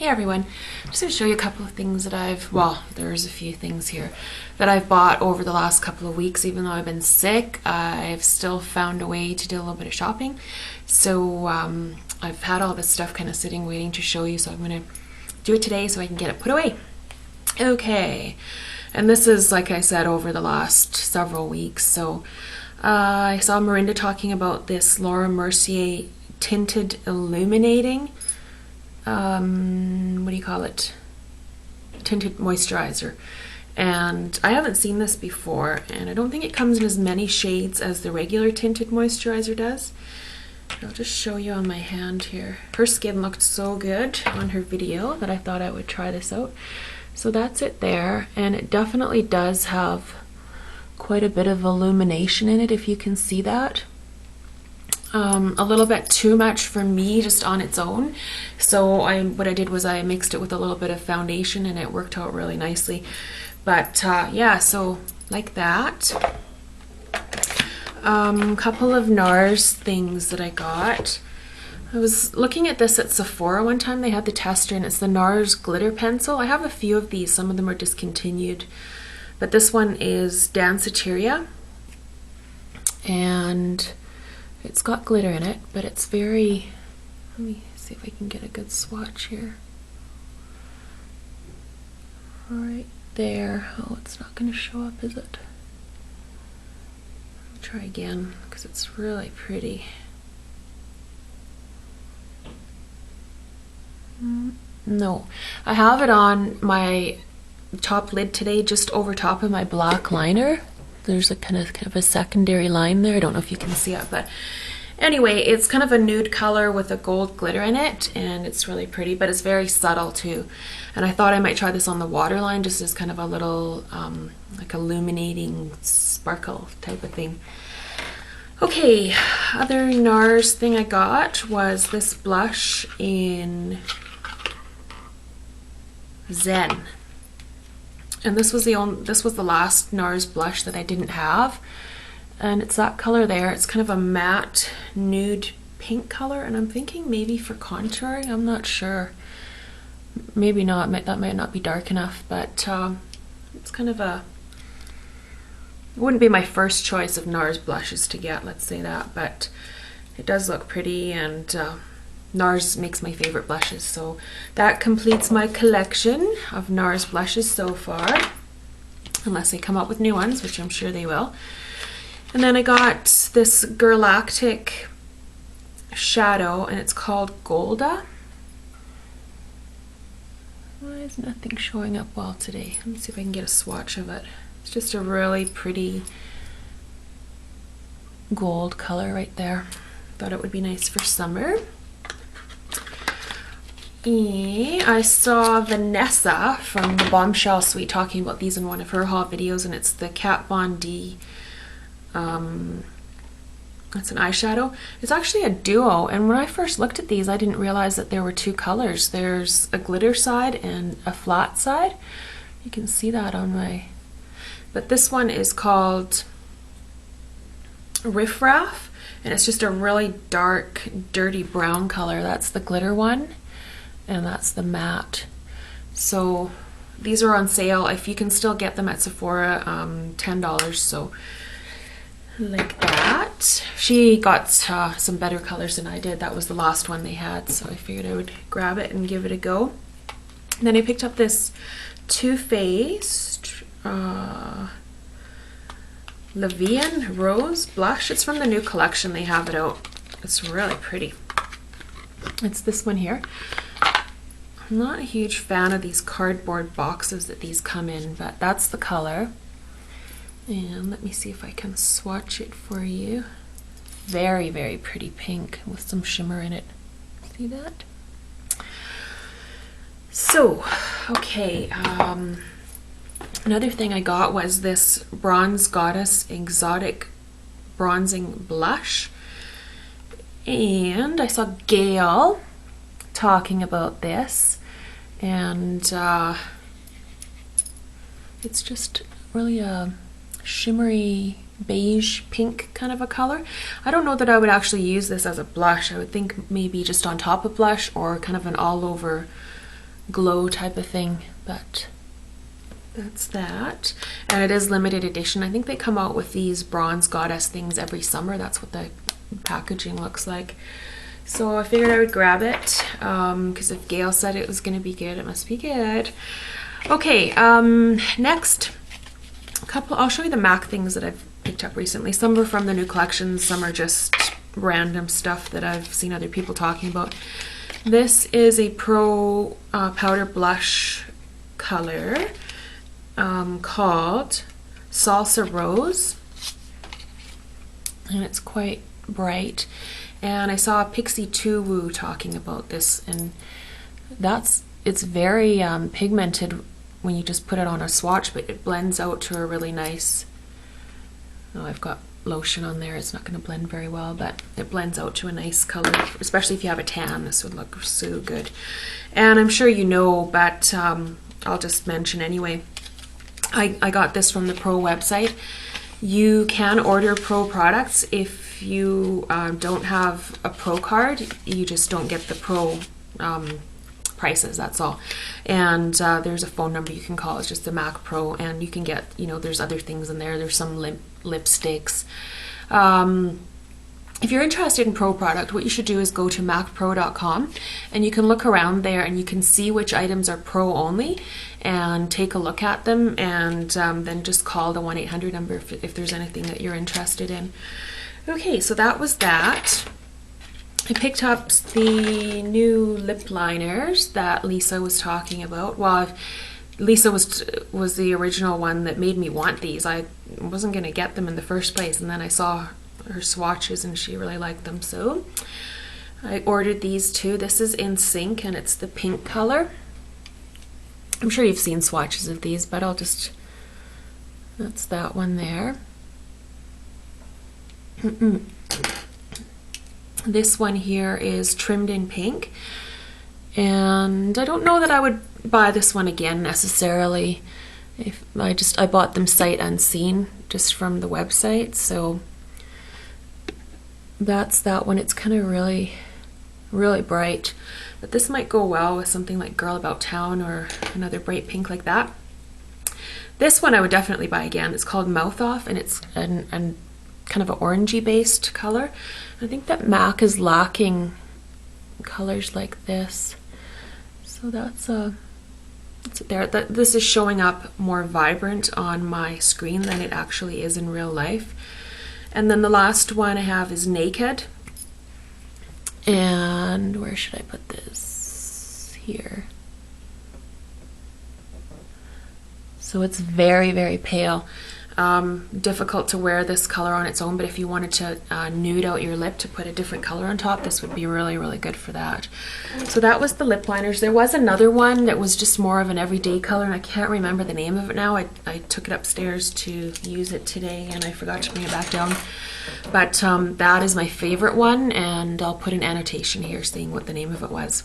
Hey everyone, I'm just going to show you a couple of things that there's a few things here that I've bought over the last couple of weeks. Even though I've been sick, I've still found a way to do a little bit of shopping. So I've had all this stuff kind of sitting waiting to show you, so I'm going to do it today so I can get it put away. Okay, and this is, like I said, over the last several weeks. So I saw Marinda talking about this Mercier tinted illuminating what do you call it, tinted moisturizer, and I haven't seen this before, and I don't think it comes in as many shades as the regular tinted moisturizer does. I'll just show you on my hand here. Her skin looked so good on her video that I thought I would try this out. So that's it there, and it definitely does have quite a bit of illumination in it, if you can see that. A little bit too much for me just on its own, so what I did was I mixed it with a little bit of foundation and it worked out really nicely. But yeah, so like that. Couple of Nars things that I got. I was looking at this at Sephora one time. They had the tester, and it's the Nars glitter pencil. I have a few of these. Some of them are discontinued, but this one is Danceteria, and it's got glitter in it, but it's very, let me see if I can get a good swatch here. Right there. Oh, it's not going to show up, is it? I'll try again, because it's really pretty. No, I have it on my top lid today, just over top of my black liner. There's a kind of a secondary line there. I don't know if you can see it, but anyway, it's kind of a nude color with a gold glitter in it, and it's really pretty, but it's very subtle too. And I thought I might try this on the waterline, just as kind of a little like illuminating sparkle type of thing. Okay, other Nars thing I got was this blush in Zen. And this was the last Nars blush that I didn't have, and it's that color there. It's kind of a matte nude pink color, and I'm thinking maybe for contouring. I'm not sure. Maybe not. That might not be dark enough, but it's kind of a. It wouldn't be my first choice of Nars blushes to get. Let's say that, but it does look pretty, and Nars makes my favorite blushes, so that completes my collection of Nars blushes so far, unless they come up with new ones, which I'm sure they will. And then I got this Galactic shadow, and it's called Golda. Why is nothing showing up well today? Let me see if I can get a swatch of it. It's just a really pretty gold color right there. Thought it would be nice for summer. I saw Vanessa from the Bombshell Suite talking about these in one of her haul videos, and it's the Kat Von D. It's an eyeshadow. It's actually a duo, and when I first looked at these, I didn't realize that there were two colors. There's a glitter side and a flat side. You can see that on my. But this one is called Riff Raff, and it's just a really dark, dirty brown color. That's the glitter one. And that's the matte. So these are on sale. If you can still get them at Sephora, $10. So like that. She got some better colors than I did. That was the last one they had, so I figured I would grab it and give it a go. And then I picked up this Too Faced Levian Rose blush. It's from the new collection. They have it out. It's really pretty. It's this one here. I'm not a huge fan of these cardboard boxes that these come in, but that's the color. And let me see if I can swatch it for you. Very, very pretty pink with some shimmer in it. See that? So, okay. Another thing I got was this Bronze Goddess Exotic Bronzing Blush. And I saw Gail talking about this, and it's just really a shimmery beige pink kind of a color. I don't know that I would actually use this as a blush. I would think maybe just on top of blush, or kind of an all over glow type of thing, but that's that. And it is limited edition. I think they come out with these bronze goddess things every summer. That's what the packaging looks like. So I figured I would grab it because if Gail said it was going to be good, it must be good. Okay, next, I'll show you the MAC things that I've picked up recently. Some are from the new collections, some are just random stuff that I've seen other people talking about. This is a Pro powder blush color called Salsa Rose, and it's quite bright. And I saw Pixie 2 Woo talking about this, and it's very pigmented when you just put it on a swatch, but it blends out to a really nice, oh, I've got lotion on there, it's not going to blend very well, but it blends out to a nice color, especially if you have a tan. This would look so good. And I'm sure you know, but I'll just mention anyway, I got this from the Pro website. You can order Pro products. If you don't have a Pro card, you just don't get the Pro prices, that's all. And there's a phone number you can call. It's just the Mac Pro, and you can get, you know, there's other things in there. There's some lipsticks. If you're interested in Pro product, what you should do is go to macpro.com, and you can look around there and you can see which items are Pro only and take a look at them, and then just call the 1-800 number if there's anything that you're interested in. Okay, so that was that. I picked up the new lip liners that Lisa was talking about. Well, Lisa was the original one that made me want these. I wasn't going to get them in the first place, and then I saw her swatches and she really liked them, so I ordered these too. This is In Sync, and it's the pink color. I'm sure you've seen swatches of these, but that's that one there. This one here is Trimmed in Pink, and I don't know that I would buy this one again necessarily. If I bought them sight unseen just from the website, so that's that one. It's kind of really bright, but this might go well with something like Girl About Town or another bright pink like that. This one I would definitely buy again. It's called Mouth Off, and it's an kind of an orangey based color. I think that MAC is lacking colors like this, so that's there. This is showing up more vibrant on my screen than it actually is in real life. And then the last one I have is Naked, and where should I put this? Here. So it's very pale. Difficult to wear this color on its own, but if you wanted to nude out your lip to put a different color on top, this would be really good for that. So that was the lip liners. There was another one that was just more of an everyday color, and I can't remember the name of it now. I took it upstairs to use it today, and I forgot to bring it back down. But that is my favorite one, and I'll put an annotation here saying what the name of it was.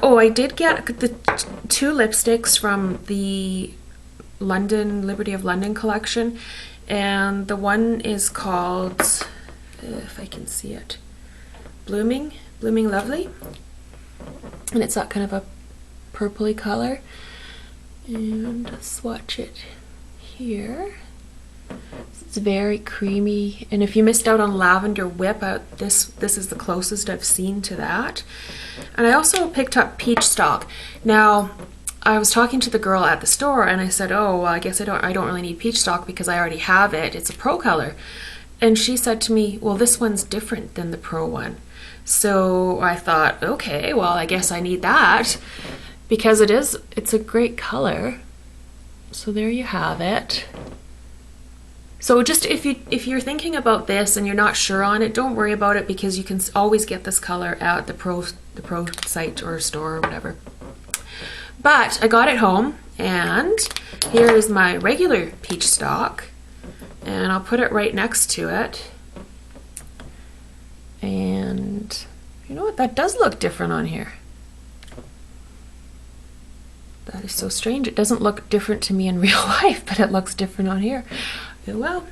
Oh, I did get the 2 lipsticks from the Liberty of London collection, and the one is called, if I can see it, Blooming Lovely, and it's that kind of a purpley color. And I'll swatch it here. It's very creamy, and if you missed out on Lavender Whip, this is the closest I've seen to that. And I also picked up Peach Stock. Now, I was talking to the girl at the store, and I said, oh, well, I guess I don't really need Peach Stock because I already have it. It's a Pro color. And she said to me, well, this one's different than the Pro one. So I thought, okay, well, I guess I need that because it's a great color. So there you have it. So just if you're thinking about this and you're not sure on it, don't worry about it because you can always get this color at the Pro site or store or whatever. But I got it home, and here is my regular Peach Stock, and I'll put it right next to it. And you know what? That does look different on here. That is so strange. It doesn't look different to me in real life, but it looks different on here. Well,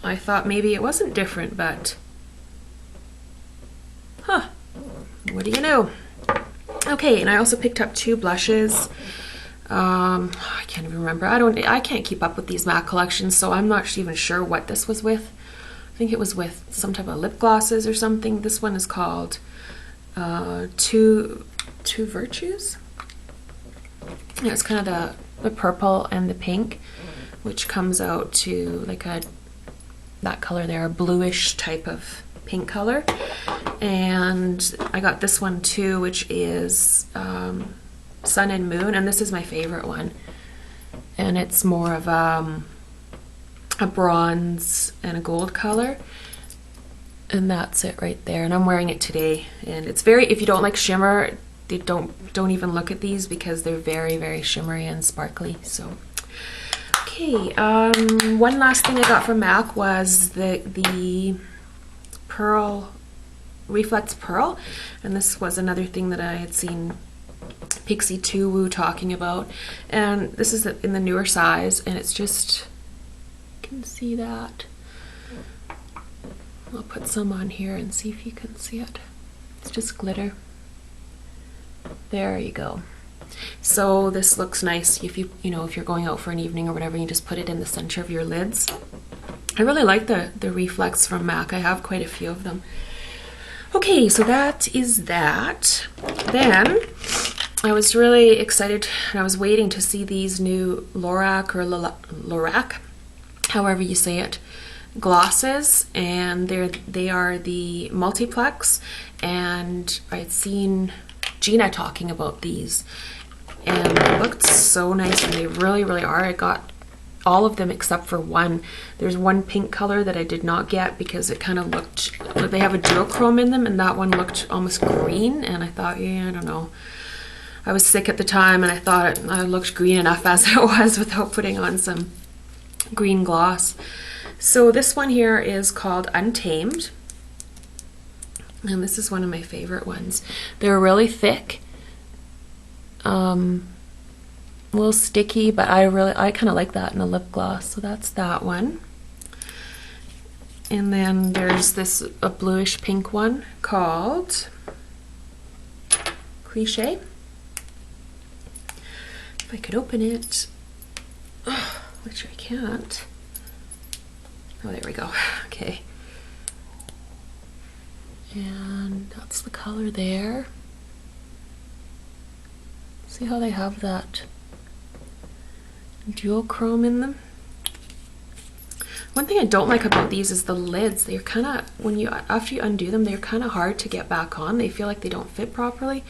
I thought maybe it wasn't different, but huh, what do you know? Okay, and I also picked up 2 blushes. I can't even remember. I can't keep up with these MAC collections, so I'm not even sure what this was with. I think it was with some type of lip glosses or something. This one is called Two Virtues. Yeah, it's kind of the purple and the pink, which comes out to like that color there, a bluish type of pink color. And I got this one too, which is Sun and Moon, and this is my favorite one. And it's more of a bronze and a gold color. And that's it right there. And I'm wearing it today. And it's very, if you don't like shimmer, they don't even look at these because they're very, very shimmery and sparkly. So okay, one last thing I got from MAC was the pearl, reflex pearl, and this was another thing that I had seen Pixie 2 Woo talking about, and this is in the newer size, and it's just, you can see that. I'll put some on here and see if you can see it. It's just glitter. There you go. So this looks nice if you know, if you're going out for an evening or whatever, you just put it in the center of your lids. I really like the reflex from MAC. I have quite a few of them. Okay, so that is that. Then I was really excited, and I was waiting to see these new Lorac or Lorac, however you say it, glosses, and they are the multiplex, and I had seen Gina talking about these, and they looked so nice, and they really, really are. I got all of them except for one. There's one pink color that I did not get because it kind of looked, they have a duochrome in them, and that one looked almost green, and I thought, yeah, I don't know. I was sick at the time, and I thought I looked green enough as it was without putting on some green gloss. So this one here is called Untamed, and this is one of my favorite ones. They're really thick, a little sticky, but I kind of like that in a lip gloss, so that's that one. And then there's a bluish pink one called Cliche. If I could open it, which I can't. Oh, there we go. Okay. And that's the color there. See how they have that duochrome in them? One thing I don't like about these is the lids. They're kind of, after you undo them, they're kind of hard to get back on. They feel like they don't fit properly.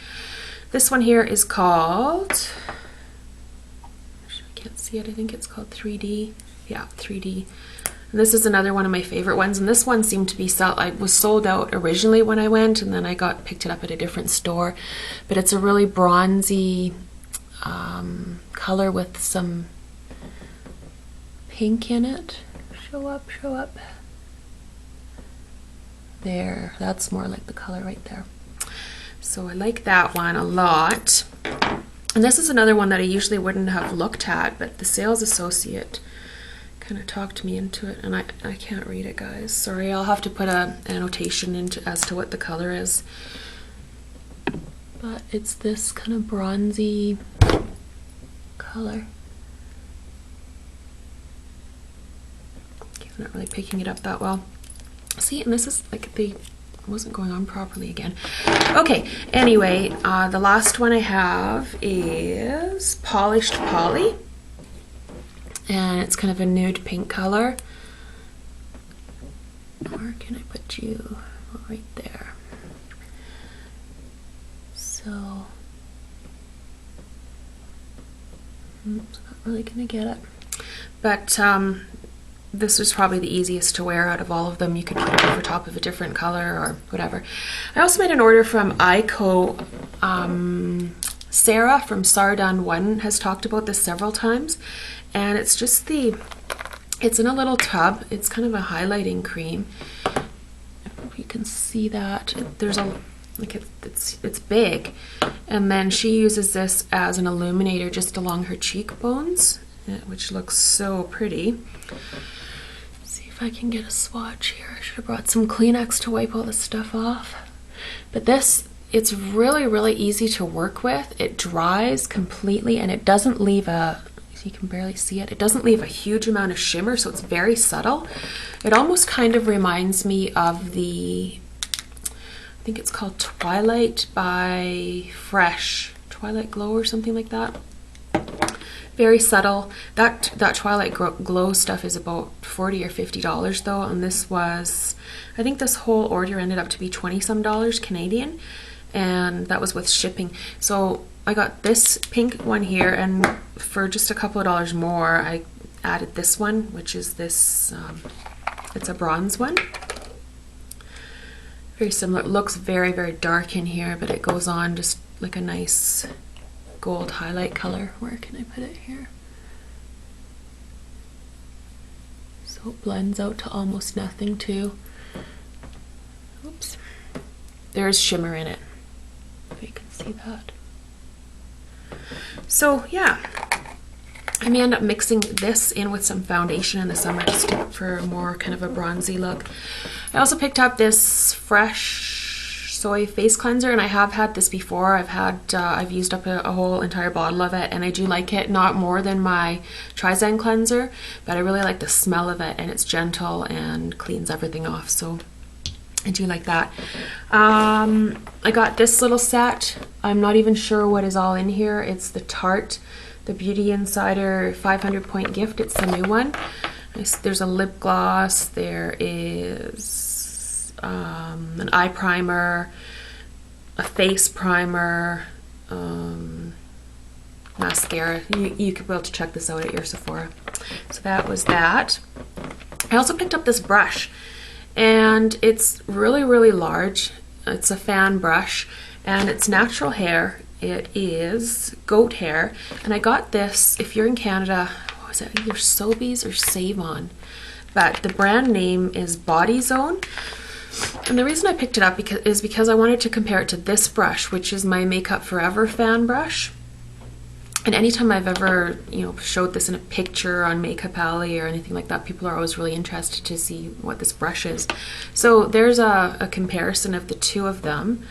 This one here is called, I can't see it, I think it's called 3D. Yeah, 3D. And this is another one of my favorite ones, and this one seemed to be was sold out originally when I went, and then I picked it up at a different store. But it's a really bronzy color with some pink in it. Show up, show up. There, that's more like the color right there. So I like that one a lot. And this is another one that I usually wouldn't have looked at, but the sales associate kind of talked me into it, and I can't read it, guys. Sorry, I'll have to put an annotation as to what the color is. But it's this kind of bronzy color. I'm not really picking it up that well. See, and this is like wasn't going on properly again. Okay, anyway, the last one I have is Polished Poly. And it's kind of a nude pink color. Where can I put you? Right there. So, oops, not really gonna get it. But this was probably the easiest to wear out of all of them. You could put it over top of a different color or whatever. I also made an order from Ico. Sarah from Sardon One has talked about this several times. And it's just it's in a little tub. It's kind of a highlighting cream. I don't know if you can see that. There's it's big. And then she uses this as an illuminator just along her cheekbones, which looks so pretty. Let's see if I can get a swatch here. I should have brought some Kleenex to wipe all this stuff off. But this it's really, really easy to work with. It dries completely and it doesn't leave a, you can barely see it, it doesn't leave a huge amount of shimmer, so it's very subtle. It almost kind of reminds me of the, I think it's called Twilight by Fresh, Twilight Glow or something like that. Very subtle. That Twilight Glow stuff is about $40 or $50 though, and this was, I think this whole order ended up to be 20 some dollars Canadian, and that was with shipping. So I got this pink one here, and for just a couple of dollars more I added this one, which is this, it's a bronze one. Very similar. It looks very, very dark in here, but it goes on just like a nice gold highlight color. Where can I put it here? So it blends out to almost nothing too. Oops. There's shimmer in it, if you can see that. So yeah, I may end up mixing this in with some foundation in the summer just for more kind of a bronzy look. I also picked up this Fresh Soy face cleanser, and I have had this before. I've used up a whole entire bottle of it, and I do like it, not more than my Trizane cleanser, but I really like the smell of it, and it's gentle and cleans everything off, so I do like that. I got this little set. I'm not even sure what is all in here. It's the Tarte, the Beauty Insider 500 point gift. It's the new one. There's a lip gloss, there is an eye primer, a face primer, mascara. You could be able to check this out at your Sephora. So that was that. I also picked up this brush, and it's really, really large. It's a fan brush, and it's natural hair. It is goat hair, and I got this, if you're in Canada, what was it, either Sobeys or Save On, but the brand name is Body Zone. And the reason I picked it up is because I wanted to compare it to this brush, which is my Makeup Forever fan brush. And anytime I've ever, showed this in a picture on Makeup Alley or anything like that, people are always really interested to see what this brush is. So there's a comparison of the two of them.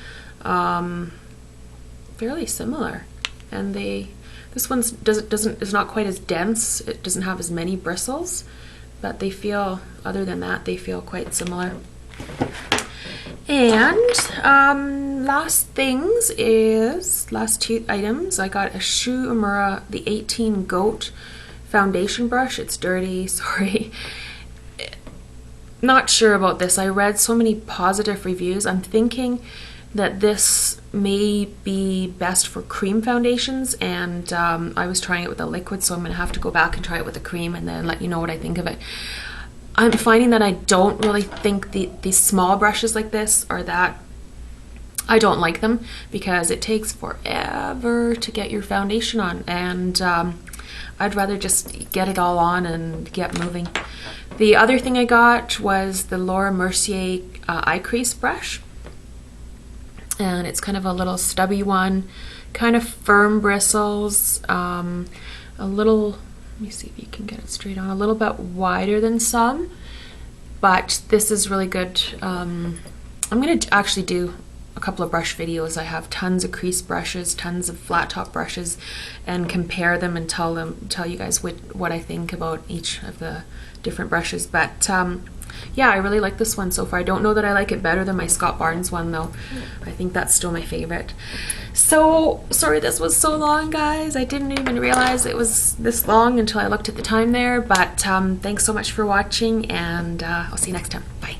Fairly similar, and this one is not quite as dense. It doesn't have as many bristles, but they feel, other than that, they feel quite similar. And last two items, I got a Shu Uemura, the 18 Goat foundation brush. It's dirty, sorry. Not sure about this. I read so many positive reviews. I'm thinking that this may be best for cream foundations, and I was trying it with a liquid, so I'm going to have to go back and try it with a cream and then let you know what I think of it. I'm finding that I don't really think these small brushes like this are that, I don't like them because it takes forever to get your foundation on, and I'd rather just get it all on and get moving. The other thing I got was the Mercier eye crease brush, and it's kind of a little stubby one, kind of firm bristles, a little, let me see if you can get it straight on, a little bit wider than some, but this is really good. I'm going to actually do a couple of brush videos. I have tons of crease brushes, tons of flat top brushes, and compare them and tell you guys what I think about each of the different brushes. But yeah, I really like this one so far. I don't know that I like it better than my Scott Barnes one though. I think that's still my favorite. So, sorry this was so long, guys. I didn't even realize it was this long until I looked at the time there. But thanks so much for watching, and I'll see you next time. Bye.